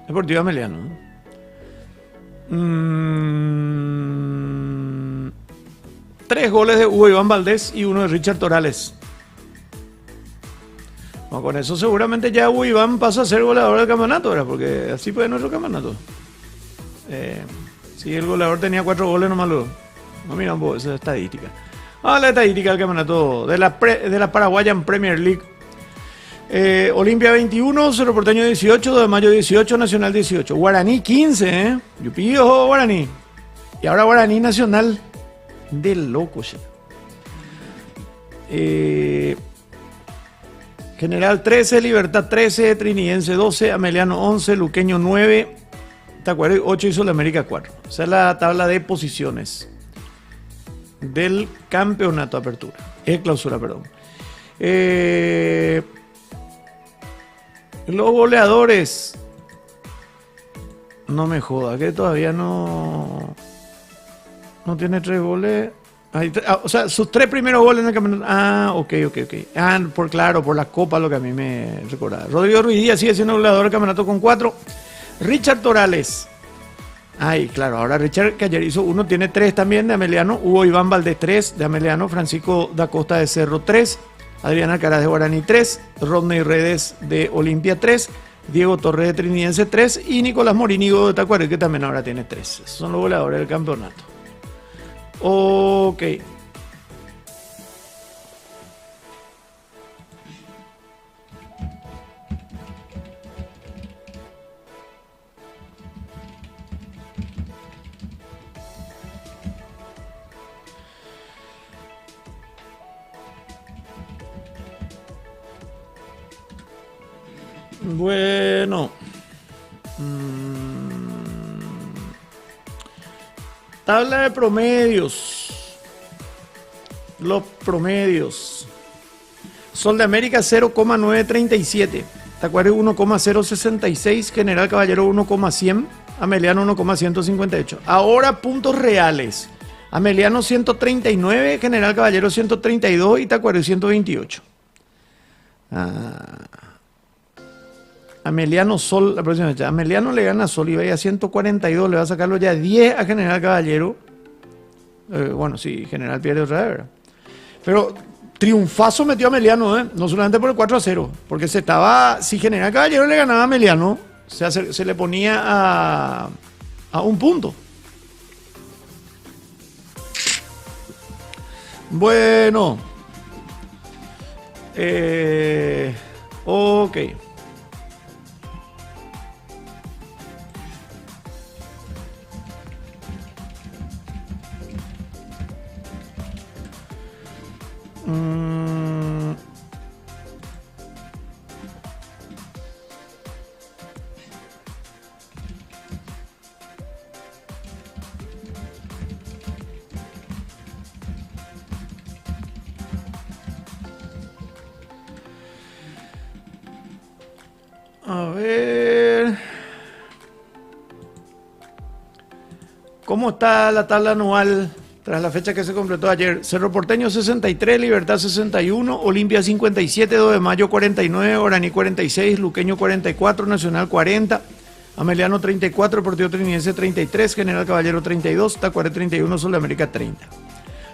Deportivo Ameliano. 3 goles de Hugo Iván Valdés y 1 de Richard Torales. Bueno, con eso seguramente ya Hugo Iván pasa a ser goleador del campeonato, ¿verdad? Porque así fue nuestro campeonato. Si el goleador tenía 4 goles nomás lo... No miran vos esa estadística. La estadística del campeonato de la Paraguayan Premier League. Olimpia 21, Cerro Porteño 18, 2 de Mayo 18, Nacional 18. Guaraní 15, Yupi, ojo, Guaraní. Y ahora Guaraní Nacional. De loco, ya. General 13, Libertad 13, Trinidense 12, Ameliano 11, Luqueño 9, Tacuarembó 8 y Sudamérica 4. Esa es la tabla de posiciones del campeonato apertura. Clausura, perdón. Los goleadores. No me joda, que todavía no tiene 3 goles. O sea, sus 3 primeros goles en el campeonato. Ok. Por la copa, lo que a mí me recordaba. Rodrigo Ruiz Díaz sigue siendo goleador del campeonato con 4. Richard Torales. Claro, ahora Richard, que ayer hizo 1, tiene 3 también de Ameliano. Hugo Iván Valdés 3 de Ameliano. Francisco da Costa de Cerro 3. Adrián Alcaraz de Guaraní 3. Rodney Redes de Olimpia 3. Diego Torres de Trinidense 3. Y Nicolás Morínigo de Tacuarembó, que también ahora tiene 3. Esos son los goleadores del campeonato. Ok. Bueno. Tabla de promedios. Los promedios. Sol de América 0,937. Tacuarembó 1,066. General Caballero 1,100. Ameliano 1,158. Ahora puntos reales. Ameliano 139. General Caballero 132. Y Tacuarembó 128. Ameliano Sol, la próxima fecha. Ameliano le gana a Sol y vaya a 142, le va a sacarlo ya 10 a General Caballero. Bueno, sí, General pierde otra vez, ¿verdad? Pero triunfazo metió a Ameliano, no solamente por el 4-0, porque si General Caballero le ganaba a Ameliano, se le ponía a un punto. Bueno. Ok. A ver. ¿Cómo está la tabla anual tras la fecha que se completó ayer? Cerro Porteño 63, Libertad 61, Olimpia 57, 2 de Mayo 49, Guaraní 46, Luqueño 44, Nacional 40, Ameliano 34, Deportivo Trinidense 33, General Caballero 32, Tacuarembó 31, Sudamérica 30.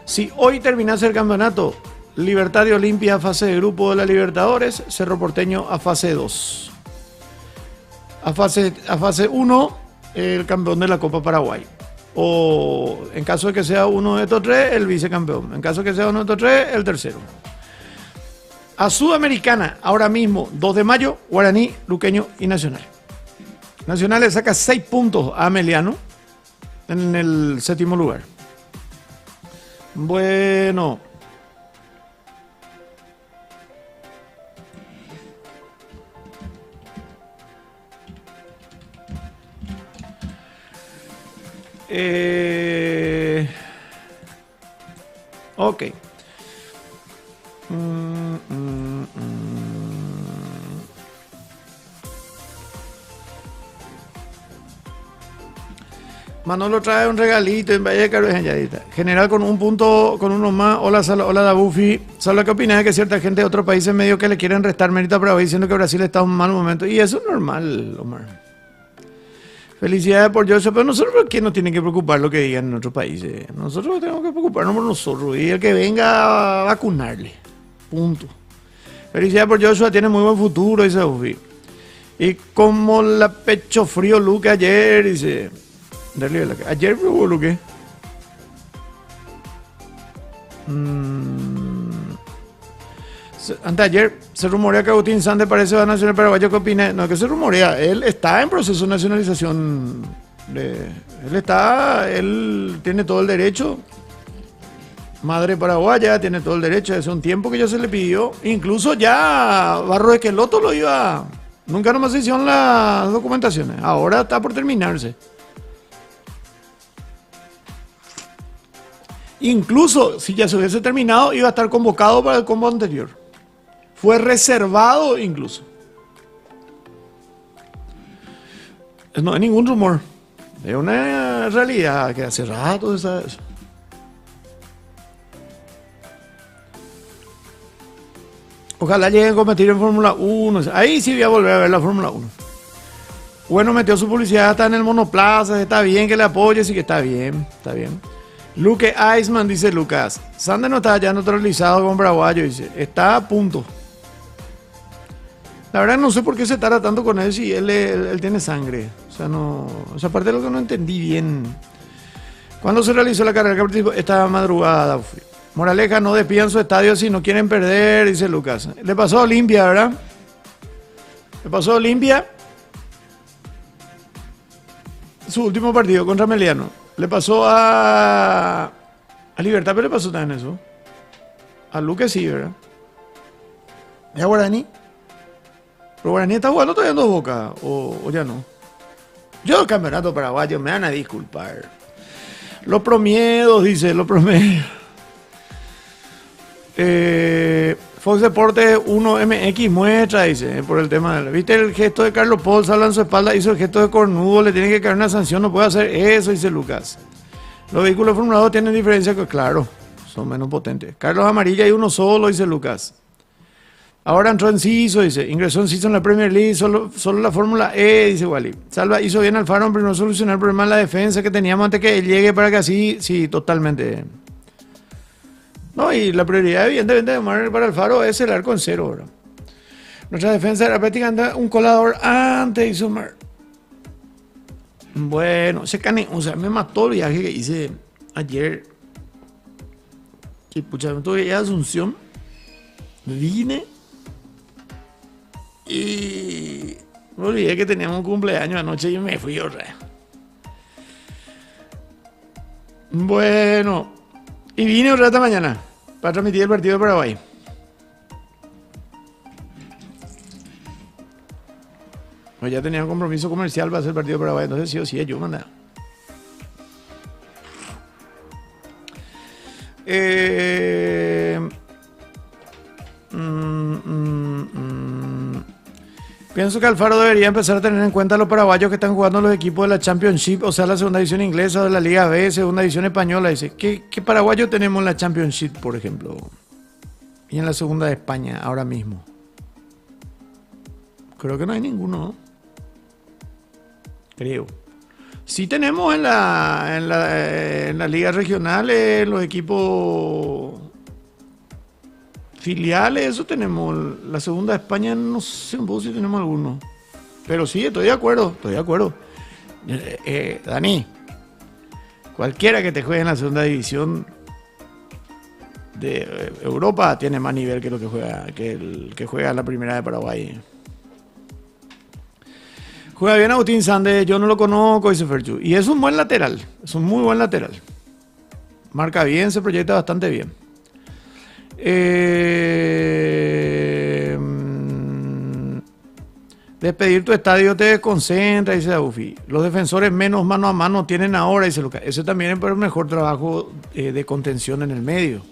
Si hoy terminase el campeonato, Libertad y Olimpia a fase de grupo de la Libertadores, Cerro Porteño a fase 2. A fase 1, el campeón de la Copa Paraguay. O en caso de que sea uno de estos 3, el vicecampeón. En caso de que sea uno de estos 3, el tercero. A Sudamericana, ahora mismo, 2 de Mayo, Guaraní, Luqueño y Nacional. Nacional le saca 6 puntos a Ameliano en el 7º lugar. Bueno. Ok. Manolo trae un regalito en Valle de Carvajal. General con un punto, con uno más. Hola, hola, da Buffy. Solo, ¿qué opinas de que cierta gente de otros países medio que le quieren restar mérito a Paraguay diciendo que Brasil está en un mal momento? Y eso es normal, Omar. Felicidades por Joshua, pero nosotros, ¿por qué nos tiene que preocupar lo que digan en otros países? Nosotros tenemos que preocuparnos por nosotros y el que venga a vacunarle. Punto. Felicidades por Joshua, tiene muy buen futuro, dice Buffy. Y como la pecho frío Luque ayer, dice... Ayer hubo Luque. Antes de ayer se rumorea que Agustín Sande parece va a nacional paraguayo. ¿Qué opina? No, que se rumorea. Él está en proceso de nacionalización. Él tiene todo el derecho. Madre paraguaya, tiene todo el derecho. Hace un tiempo que ya se le pidió. Incluso ya Barro Esqueloto lo iba. Nunca nomás se hicieron las documentaciones. Ahora está por terminarse. Incluso si ya se hubiese terminado, iba a estar convocado para el combo anterior. Fue reservado incluso. No hay ningún rumor. Es una realidad que hace rato se sabe eso. Ojalá lleguen a competir en Fórmula 1. Ahí sí voy a volver a ver la Fórmula 1. Bueno, metió su publicidad hasta en el monoplaza. Está bien que le apoye, sí que está bien. Está bien. Luque Iceman, dice Lucas. Sande no está ya neutralizado con Paraguayo, dice. Está a punto. La verdad no sé por qué se tarda tanto con él si él tiene sangre. O sea, no. O sea, aparte de lo que no entendí bien. ¿Cuándo se realizó la carrera que participó? Esta madrugada. Moraleja, no despidan su estadio si no quieren perder, dice Lucas. Le pasó a Olimpia, ¿verdad? Le pasó a Olimpia. Su último partido contra Meliano. Le pasó a Libertad, pero le pasó también eso. A Luque sí, ¿verdad? ¿Y a Guaraní? Pero Guaraní está jugando todavía en Dos Bocas, o ya no. Yo el campeonato paraguayo me van a disculpar. Los promiedos, dice, los promedios. Fox Deportes 1MX muestra, dice, por el tema de... ¿Viste el gesto de Carlos Paul? Sala en su espalda, hizo el gesto de cornudo, le tiene que caer una sanción, no puede hacer eso, dice Lucas. Los vehículos formulados tienen diferencia, claro, son menos potentes. Carlos Amarilla y uno solo, dice Lucas. Ahora entró en CISO, dice, ingresó en CISO en la Premier League, solo la Fórmula E, dice Wally. Salva hizo bien Alfaro, pero no solucionar el problema en la defensa que teníamos antes que él llegue para que así, sí, totalmente... No, y la prioridad evidentemente de Omar para Alfaro es el arco en cero, ¿verdad? Nuestra defensa era prácticamente un colador antes, hizo Omar. Bueno, o sea, me mató el viaje que hice ayer. Y pucha, me tuve ya Asunción. Vine. Y me olvidé que teníamos un cumpleaños anoche y me fui otra vez. Bueno. Y vine otra esta mañana para transmitir el partido de Paraguay. Pues ya tenía un compromiso comercial para hacer el partido de Paraguay, entonces sí o sí, yo mandaba. Pienso que Alfaro debería empezar a tener en cuenta a los paraguayos que están jugando en los equipos de la Championship, o sea, la segunda división inglesa o de la Liga B, segunda división española. Dice, ¿qué paraguayos tenemos en la Championship, por ejemplo? Y en la segunda de España, ahora mismo. Creo que no hay ninguno, ¿no? Creo. Sí tenemos en la Liga Regional los equipos... filiales, eso tenemos. La segunda de España, no sé si tenemos alguno. Pero sí, estoy de acuerdo. Dani, cualquiera que te juegue en la segunda división de Europa tiene más nivel que lo que juega, que el que juega en la primera de Paraguay. Juega bien Agustín Sande, yo no lo conozco, dice Ferchu. Y es un buen lateral, es un muy buen lateral. Marca bien, se proyecta bastante bien. Despedir tu estadio te desconcentra, dice Buffy. Los defensores menos mano a mano tienen ahora, dice Lucas. Ese también es para un mejor trabajo de contención en el medio.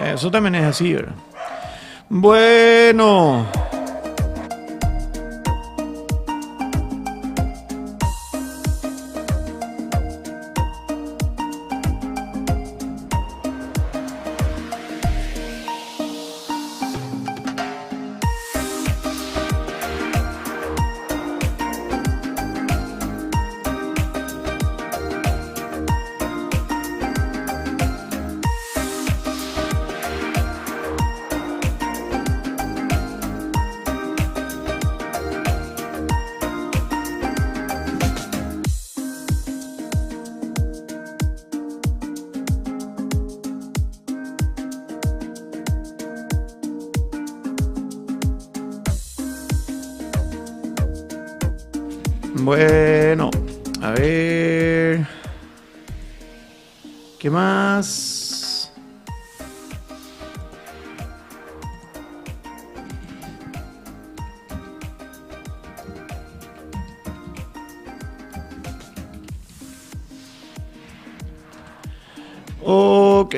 Eso también es así, ¿verdad? Bueno. Bueno, a ver. ¿Qué más? Ok.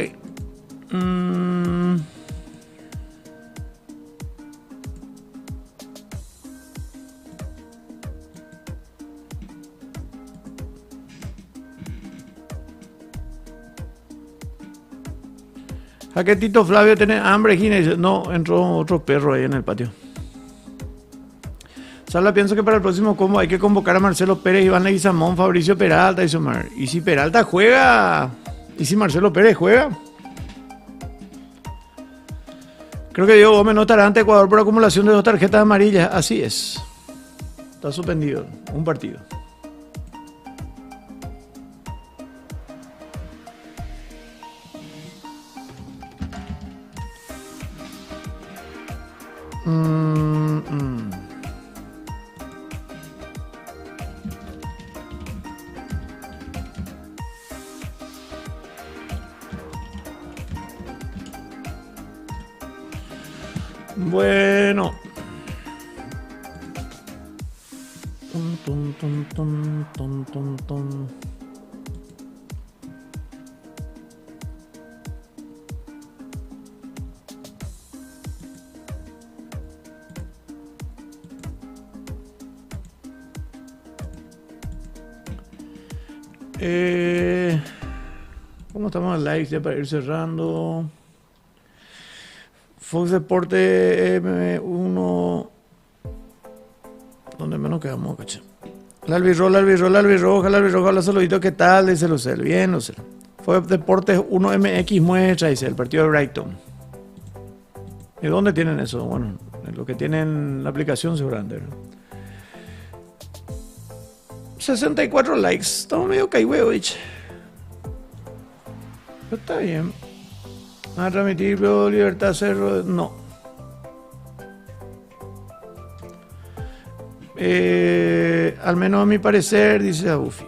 ¿A qué Tito Flavio tiene hambre, Gina? Dice, no, entró otro perro ahí en el patio. Sala, pienso que para el próximo combo hay que convocar a Marcelo Pérez, Iván Leguizamón, Fabricio Peralta y Sumar. ¿Y si Peralta juega? ¿Y si Marcelo Pérez juega? Creo que Diego Gómez no estará ante Ecuador por acumulación de 2 tarjetas amarillas. Así es. Está suspendido un partido. Bueno. ¿Cómo estamos en live ya para ir cerrando? Fox Deporte M1. Donde menos quedamos, caché. La albirroja, la albirroja, hola saludito, ¿qué tal? Dice Lucel, bien, Lucel. Fox Deportes 1MX muestra, dice, el partido de Brighton. ¿Y dónde tienen eso? Bueno, lo que tienen la aplicación seguramente. 64 likes, estamos medio caigüeovich. Pero está bien. A transmitir Libertad Cerro, no. Al menos a mi parecer, dice Abufi.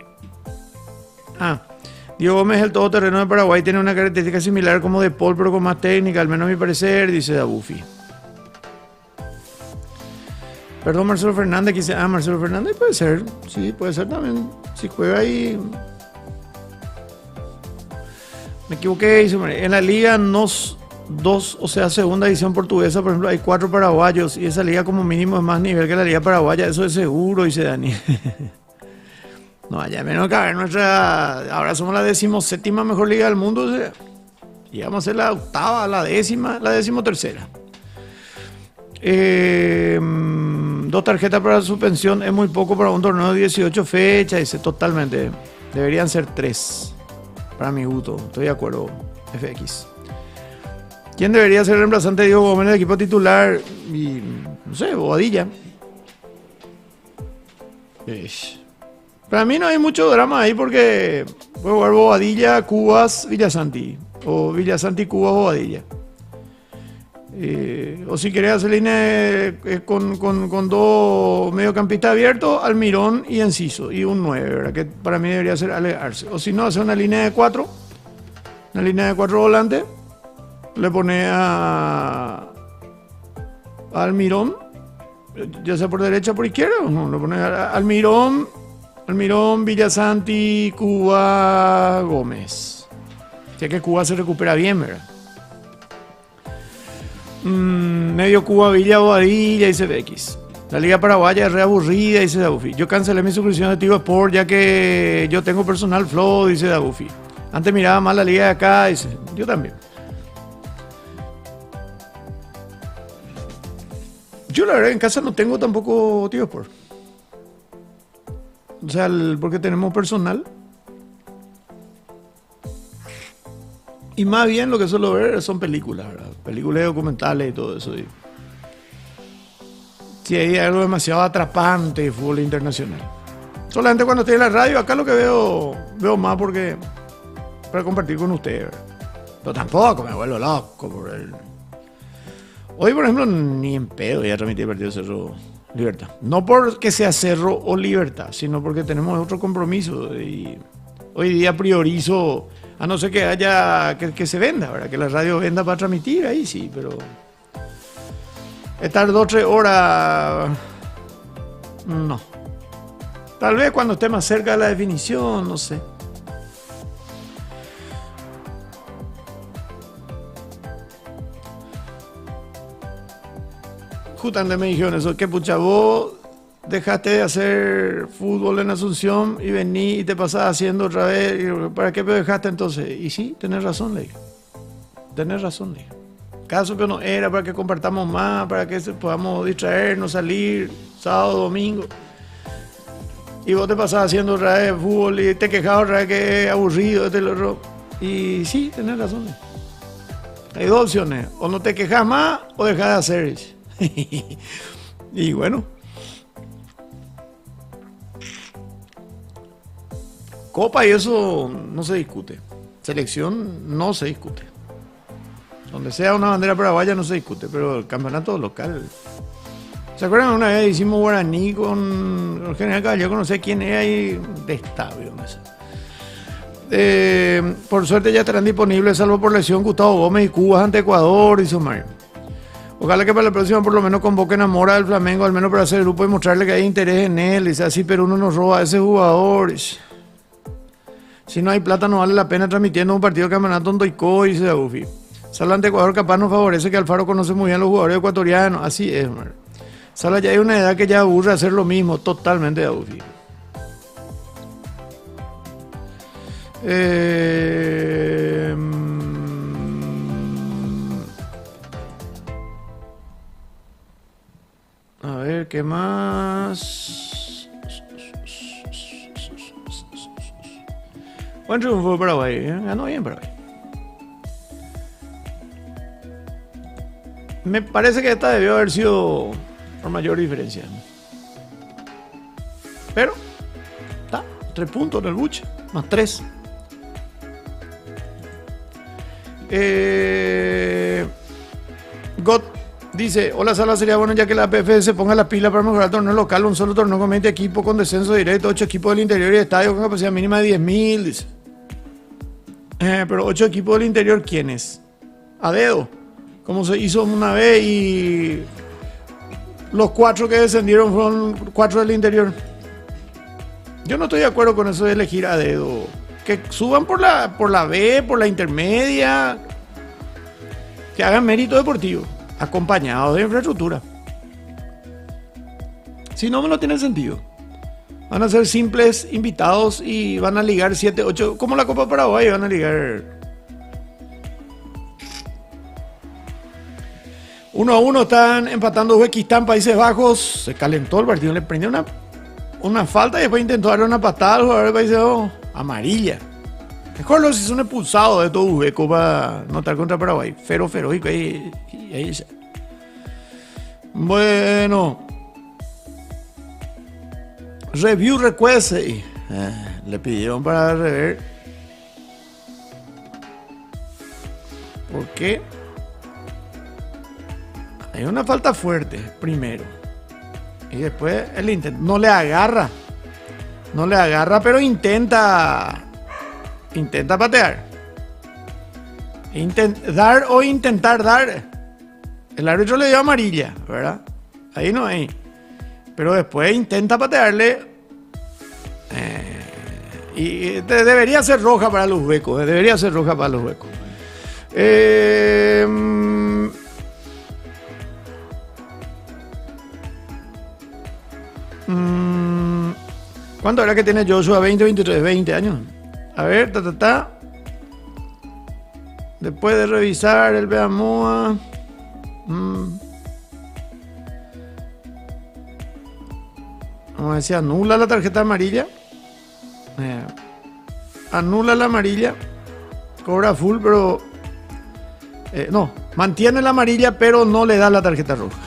Diego Gómez, el todoterreno de Paraguay, tiene una característica similar como de Paul, pero con más técnica, al menos a mi parecer, dice Abufi. Perdón, Marcelo Fernández, que dice, Marcelo Fernández puede ser, sí, puede ser también. Si juega ahí. Me equivoqué, en la liga o sea, segunda división portuguesa, por ejemplo, hay 4 paraguayos y esa liga como mínimo es más nivel que la liga paraguaya, eso es seguro, dice Dani. No, ya menos que a ver ahora somos la 17ª mejor liga del mundo, o sea, y vamos a ser la 8ª, la 10ª, la 13ª. 2 tarjetas para suspensión es muy poco para un torneo de 18 fechas, dice, totalmente, deberían ser 3. Para mi gusto, estoy de acuerdo, FX. ¿Quién debería ser el reemplazante de Diego Gómez en el equipo titular? Y, no sé, Bobadilla. Para mí no hay mucho drama ahí porque puede jugar Bobadilla, Cubas, Villasanti. O Villasanti, Cubas, Bobadilla. O si querés hacer línea con 2 mediocampistas abiertos, Almirón y Enciso. Y un 9, ¿verdad? Que para mí debería ser Ale Arce. O si no, hacer una línea de 4. Una línea de 4 volantes. Le pone a Almirón. Ya sea por derecha o por izquierda. No, le pone a Almirón, Villasanti, Cuba, Gómez. Ya que Cuba se recupera bien, ¿verdad? Medio Cuba, Villa Bobadilla, dice BX. La Liga Paraguaya es re aburrida, dice Daufi. Yo cancelé mi suscripción de Tigo Sport ya que yo tengo personal flow, dice Daufi. Antes miraba más la liga de acá, dice. Yo también. Yo la verdad en casa no tengo tampoco Tigo Sport. O sea, porque tenemos personal. Y más bien lo que suelo ver son películas, ¿verdad? Películas documentales y todo eso. Si hay algo demasiado atrapante de fútbol internacional. Solamente cuando estoy en la radio, acá lo que veo más porque para compartir con ustedes, ¿verdad? Pero tampoco me vuelvo loco por el... Hoy, por ejemplo, ni en pedo voy a transmitir el partido Cerro Libertad. No porque sea Cerro o Libertad, sino porque tenemos otro compromiso. Y hoy día priorizo, a no ser que haya que se venda, ¿verdad? Que la radio venda para transmitir, ahí sí, pero estar 2 o 3 horas, no. Tal vez cuando esté más cerca de la definición, no sé. Justamente me dijeron eso, que pucha, vos dejaste de hacer fútbol en Asunción y vení y te pasás haciendo otra vez. ¿Para qué me dejaste entonces? Y sí, tenés razón, le dije. Tenés razón, le dije. Caso que no era para que compartamos más, para que podamos distraernos, salir sábado, domingo. Y vos te pasás haciendo otra vez fútbol y te quejabas otra vez que es aburrido, Y sí, tenés razón. Le dije. Hay 2 opciones, o no te quejas más o dejas de hacer. Y bueno, Copa y eso no se discute. Selección no se discute. Donde sea una bandera paraguaya no se discute, pero el campeonato local. ¿Se acuerdan? Una vez hicimos Guaraní con el general Caballero, no sé quién era ahí de estadio. No sé. Por suerte ya estarán disponibles, salvo por lesión, Gustavo Gómez y Cubas ante Ecuador, dice Mario. Ojalá que para la próxima por lo menos convoquen a Mora del Flamengo, al menos para hacer el grupo y mostrarle que hay interés en él. Dice así, pero uno nos roba a ese jugador. Si no hay plata no vale la pena transmitiendo un partido de campeonato en Doico, dice Daufi. Sala ante Ecuador capaz nos favorece que Alfaro conoce muy bien a los jugadores ecuatorianos. Así es, man. Sala ya hay una edad que ya aburre hacer lo mismo, totalmente Daufi. A ver, ¿qué más? Buen triunfo de Paraguay, ¿eh? Ganó bien Paraguay. Me parece que esta debió haber sido por mayor diferencia. Pero, está, 3 puntos en el buche, más 3. God dice, hola Sala, sería bueno ya que la PF se ponga la pila para mejorar el torneo local, un solo torneo con 20 equipos con descenso directo, 8 equipos del interior y estadio con capacidad mínima de 10.000, dice. Pero 8 equipos del interior, ¿quiénes? A dedo, como se hizo una vez y los 4 que descendieron fueron 4 del interior. Yo no estoy de acuerdo con eso de elegir a dedo. Que suban por la B, por la intermedia, que hagan mérito deportivo, acompañado de infraestructura. Si no, no tiene sentido. Van a ser simples invitados y van a ligar 7, 8, como la Copa Paraguay, van a ligar 1-1, están empatando Uzbekistán, Países Bajos. Se calentó el partido, le prendió una falta y después intentó darle una patada al jugador de Países Bajos, amarilla. Mejor los hizo un expulsado de todo Uzbeco para anotar contra Paraguay. Feroico ahí. Bueno. Review request. Le pidieron para rever. ¿Por qué? Hay una falta fuerte primero. Y después el intento. No le agarra. Pero intenta patear. Dar o intentar dar. El árbitro le dio amarilla, ¿verdad? Ahí no hay. Pero después intenta patearle. Y debería ser roja para los huecos. ¿Cuánto era que tiene Joshua? 20, 23, 20 años. A ver, Después de revisar el Beamoa. Vamos a decir, anula la tarjeta amarilla. Anula la amarilla. Cobra full, pero... no, mantiene la amarilla, pero no le da la tarjeta roja.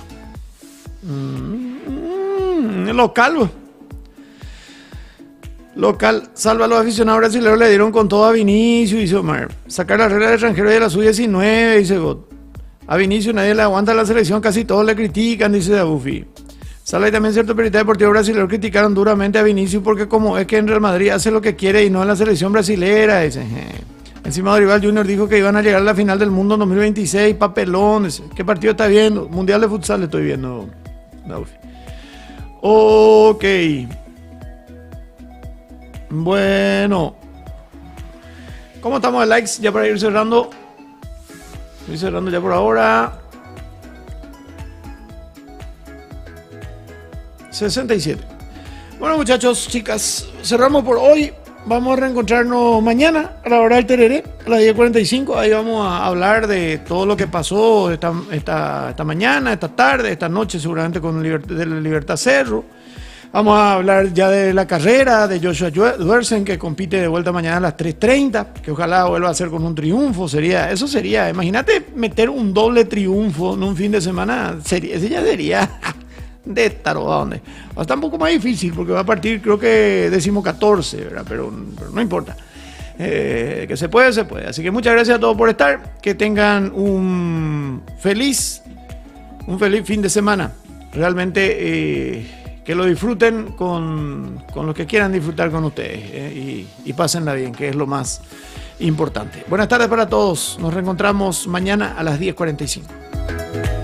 Local, salva a los aficionados brasileños, le dieron con todo a Vinicius, dice Omar. Sacar la regla de extranjero de la sub-19, dice God. A Vinicius nadie le aguanta la selección, casi todos le critican, dice Dabufi. Sala y también cierto periodista deportivo brasileño criticaron duramente a Vinicius porque como es que en Real Madrid hace lo que quiere y no en la selección brasilera, dice. Encima Dorival Junior dijo que iban a llegar a la final del mundo en 2026, papelón, dice. ¿Qué partido está viendo? Mundial de futsal le estoy viendo, Dabufi. Ok. Bueno, ¿cómo estamos de likes? Ya para ir cerrando. Estoy cerrando ya por ahora. 67. Bueno, muchachos, chicas, cerramos por hoy. Vamos a reencontrarnos mañana a la hora del tereré, a las 10:45. Ahí vamos a hablar de todo lo que pasó esta mañana, esta tarde, esta noche, seguramente con de la Libertad Cerro. Vamos a hablar ya de la carrera de Joshua Duersen, que compite de vuelta mañana a las 3:30, que ojalá vuelva a hacer con un triunfo. Eso sería, imagínate meter un doble triunfo en un fin de semana, ese ya sería de dónde. Está un poco más difícil porque va a partir, creo que 14, ¿verdad? Pero no importa. Que se puede, se puede. Así que muchas gracias a todos por estar. Que tengan un feliz fin de semana. Realmente... que lo disfruten con los que quieran disfrutar con ustedes y pásenla bien, que es lo más importante. Buenas tardes para todos. Nos reencontramos mañana a las 10:45.